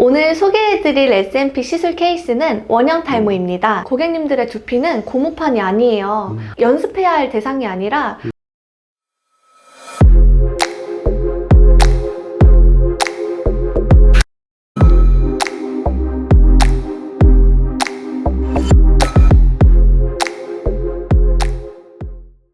오늘 소개해드릴 S&P 시술 케이스는 원형 탈모입니다. 고객님들의 두피는 고무판이 아니에요. 연습해야 할 대상이 아니라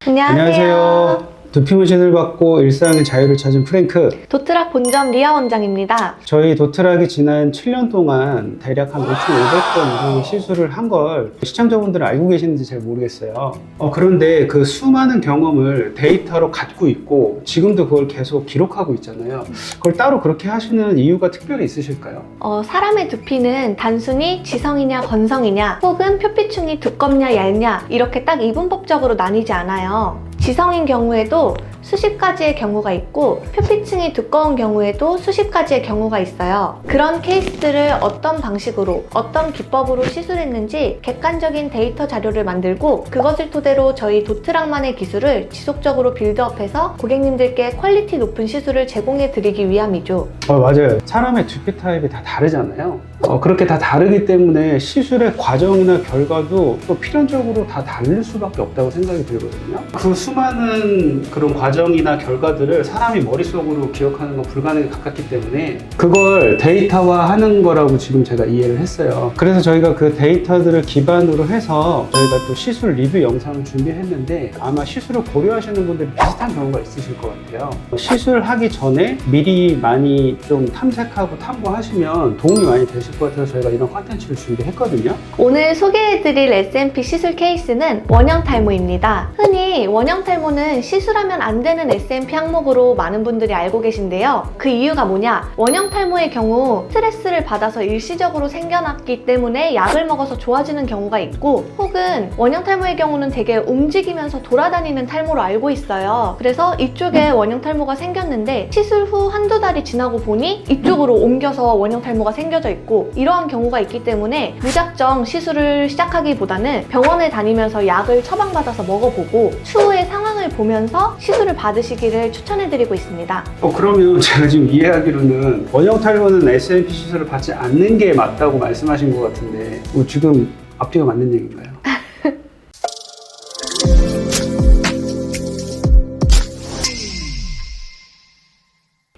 안녕하세요. 두피 문신을 받고 일상의 자유를 찾은 프랭크. 도트락 본점 리아 원장입니다. 저희 도트락이 지난 7년 동안 대략 한 5,500건 이상의 시술을 한 걸 시청자분들은 알고 계시는지 잘 모르겠어요. 그런데 그 수많은 경험을 데이터로 갖고 있고 지금도 그걸 계속 기록하고 있잖아요. 그걸 따로 그렇게 하시는 이유가 특별히 있으실까요? 사람의 두피는 단순히 지성이냐 건성이냐 혹은 표피층이 두껍냐 얇냐 이렇게 딱 이분법적으로 나뉘지 않아요. 지성인 경우에도 수십 가지의 경우가 있고 표피층이 두꺼운 경우에도 수십 가지의 경우가 있어요. 그런 케이스들을 어떤 방식으로 어떤 기법으로 시술했는지 객관적인 데이터 자료를 만들고 그것을 토대로 저희 도트락만의 기술을 지속적으로 빌드업해서 고객님들께 퀄리티 높은 시술을 제공해 드리기 위함이죠. 맞아요. 사람의 두피 타입이 다 다르잖아요. 그렇게 다 다르기 때문에 시술의 과정이나 결과도 또 필연적으로 다 다를 수밖에 없다고 생각이 들거든요. 그 수많은 그런 과정이나 결과들을 사람이 머릿속으로 기억하는 건 불가능에 가깝기 때문에 그걸 데이터화하는 거라고 지금 제가 이해를 했어요. 그래서 저희가 그 데이터들을 기반으로 해서 저희가 또 시술 리뷰 영상을 준비했는데 아마 시술을 고려하시는 분들이 비슷한 경우가 있으실 것 같아요. 시술하기 전에 미리 많이 좀 탐색하고 탐구하시면 도움이 많이 되실 것 같아서 저희가 이런 컨텐츠를 준비했거든요. 오늘 소개해드릴 S&P 시술 케이스는 원형 탈모입니다. 흔히 원형 탈모는 시술하면 안 되는 S&P 항목으로 많은 분들이 알고 계신데요. 그 이유가 뭐냐? 원형 탈모의 경우 스트레스를 받아서 일시적으로 생겨났기 때문에 약을 먹어서 좋아지는 경우가 있고 혹은 원형 탈모의 경우는 되게 움직이면서 돌아다니는 탈모로 알고 있어요. 그래서 이쪽에 원형 탈모가 생겼는데 시술 후 한두 달이 지나고 보니 이쪽으로 옮겨서 원형 탈모가 생겨져 있고 이러한 경우가 있기 때문에 무작정 시술을 시작하기보다는 병원에 다니면서 약을 처방받아서 먹어보고 추후의 상황을 보면서 시술을 받으시기를 추천해드리고 있습니다. 그러면 제가 지금 이해하기로는 원형 탈모는 S&P 시술을 받지 않는 게 맞다고 말씀하신 것 같은데 지금 앞뒤가 맞는 얘기인가요?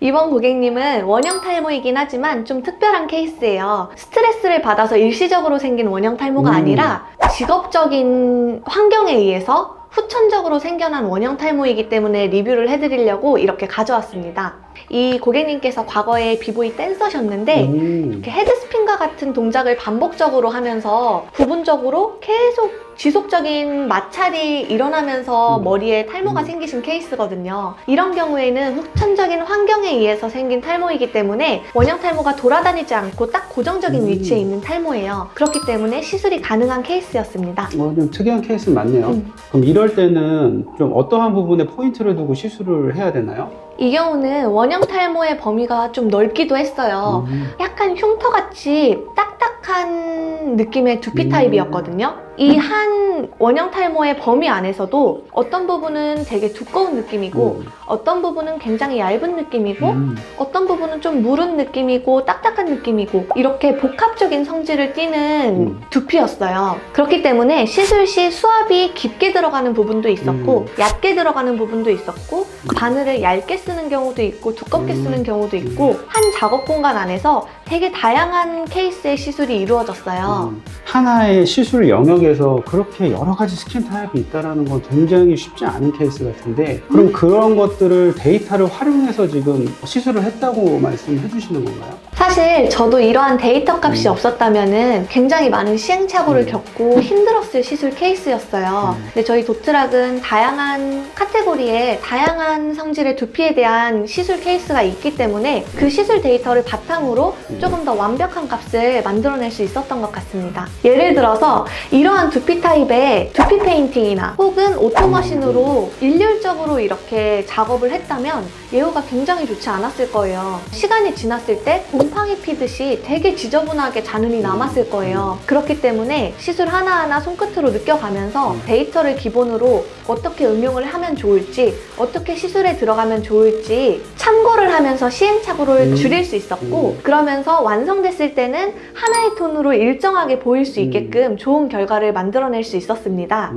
이번 고객님은 원형 탈모이긴 하지만 좀 특별한 케이스예요. 스트레스를 받아서 일시적으로 생긴 원형 탈모가 아니라 직업적인 환경에 의해서 후천적으로 생겨난 원형 탈모이기 때문에 리뷰를 해드리려고 이렇게 가져왔습니다. 이 고객님께서 과거에 비보이 댄서셨는데 이렇게 헤드스핀과 같은 동작을 반복적으로 하면서 부분적으로 계속 지속적인 마찰이 일어나면서 머리에 탈모가 생기신 케이스거든요. 이런 경우에는 후천적인 환경에 의해서 생긴 탈모이기 때문에 원형 탈모가 돌아다니지 않고 딱 고정적인 위치에 있는 탈모예요. 그렇기 때문에 시술이 가능한 케이스였습니다. 좀 특이한 케이스 맞네요. 그럼 이럴 때는 좀 어떠한 부분에 포인트를 두고 시술을 해야 되나요? 이 경우는 원형 탈모의 범위가 좀 넓기도 했어요. 약간 흉터같이 딱딱한 느낌의 두피 타입이었거든요. 이 한 원형 탈모의 범위 안에서도 어떤 부분은 되게 두꺼운 느낌이고 어떤 부분은 굉장히 얇은 느낌이고 어떤 부분은 좀 무른 느낌이고 딱딱한 느낌이고 이렇게 복합적인 성질을 띠는 두피였어요. 그렇기 때문에 시술 시 수압이 깊게 들어가는 부분도 있었고 얕게 들어가는 부분도 있었고 바늘을 얇게 쓰는 경우도 있고 두껍게 쓰는 경우도 있고 한 작업 공간 안에서 되게 다양한 케이스의 시술이 이루어졌어요. 하나의 시술 영역에서 그렇게 여러 가지 스킨 타입이 있다는 건 굉장히 쉽지 않은 케이스 같은데 그럼 그런 것들을 데이터를 활용해서 지금 시술을 했다고 말씀해 주시는 건가요? 사실 저도 이러한 데이터 값이 없었다면 굉장히 많은 시행착오를 겪고 힘들었을 시술 케이스였어요. 근데 저희 도트락은 다양한 카테고리에 다양한 성질의 두피에 대한 시술 케이스가 있기 때문에 그 시술 데이터를 바탕으로 조금 더 완벽한 값을 만들어낼 수 있었던 것 같습니다. 예를 들어서 이러한 두피 타입의 두피 페인팅이나 혹은 오토머신으로 일률적으로 이렇게 작업을 했다면 예후가 굉장히 좋지 않았을 거예요. 시간이 지났을 때 곰팡이 피듯이 되게 지저분하게 잔흔이 남았을 거예요. 그렇기 때문에 시술 하나하나 손끝으로 느껴가면서 데이터를 기본으로 어떻게 응용을 하면 좋을지 어떻게 시술 시술에 들어가면 좋을지 참고를 하면서 시행착오를 줄일 수 있었고 그러면서 완성됐을 때는 하나의 톤으로 일정하게 보일 수 있게끔 좋은 결과를 만들어낼 수 있었습니다.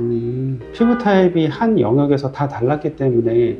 피부 타입이 한 영역에서 다 달랐기 때문에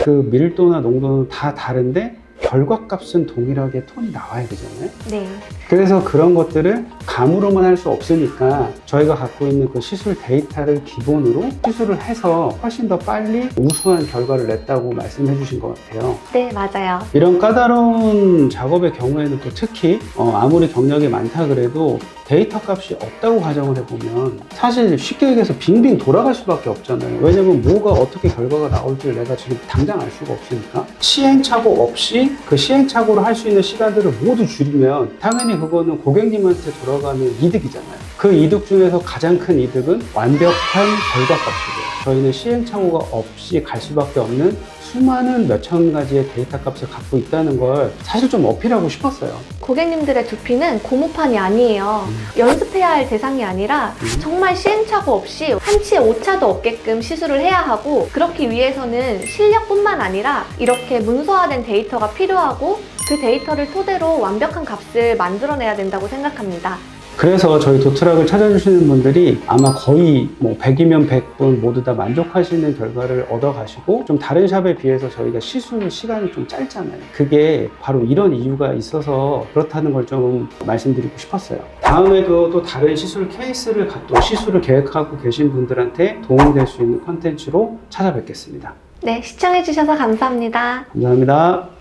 그 밀도나 농도는 다 다른데 결과값은 동일하게 톤이 나와야 되잖아요. 네. 그래서 그런 것들을 감으로만 할 수 없으니까 저희가 갖고 있는 그 시술 데이터를 기본으로 시술을 해서 훨씬 더 빨리 우수한 결과를 냈다고 말씀해 주신 것 같아요. 네, 맞아요. 이런 까다로운 작업의 경우에는 또 특히 아무리 경력이 많다 그래도 데이터 값이 없다고 가정을 해보면 사실 쉽게 얘기해서 빙빙 돌아갈 수밖에 없잖아요. 왜냐면 뭐가 어떻게 결과가 나올지를 내가 지금 당장 알 수가 없으니까 시행착오 없이 그 시행착오를 할 수 있는 시간들을 모두 줄이면 당연히 그거는 고객님한테 돌아가는 이득이잖아요. 그 이득 중에서 가장 큰 이득은 완벽한 결과값이고요. 저희는 시행착오가 없이 갈 수밖에 없는 수많은 몇천 가지의 데이터 값을 갖고 있다는 걸 사실 좀 어필하고 싶었어요. 고객님들의 두피는 고무판이 아니에요. 연습해야 할 대상이 아니라 정말 시행착오 없이 한치의 오차도 없게끔 시술을 해야 하고 그렇기 위해서는 실력뿐만 아니라 이렇게 문서화된 데이터가 필요하고 그 데이터를 토대로 완벽한 값을 만들어내야 된다고 생각합니다. 그래서 저희 도트락을 찾아주시는 분들이 아마 거의 100이면 100분 모두 다 만족하시는 결과를 얻어가시고 좀 다른 샵에 비해서 저희가 시술 시간이 좀 짧잖아요. 그게 바로 이런 이유가 있어서 그렇다는 걸 좀 말씀드리고 싶었어요. 다음에도 또 다른 시술 케이스를 또 시술을 계획하고 계신 분들한테 도움이 될 수 있는 컨텐츠로 찾아뵙겠습니다. 네, 시청해주셔서 감사합니다. 감사합니다.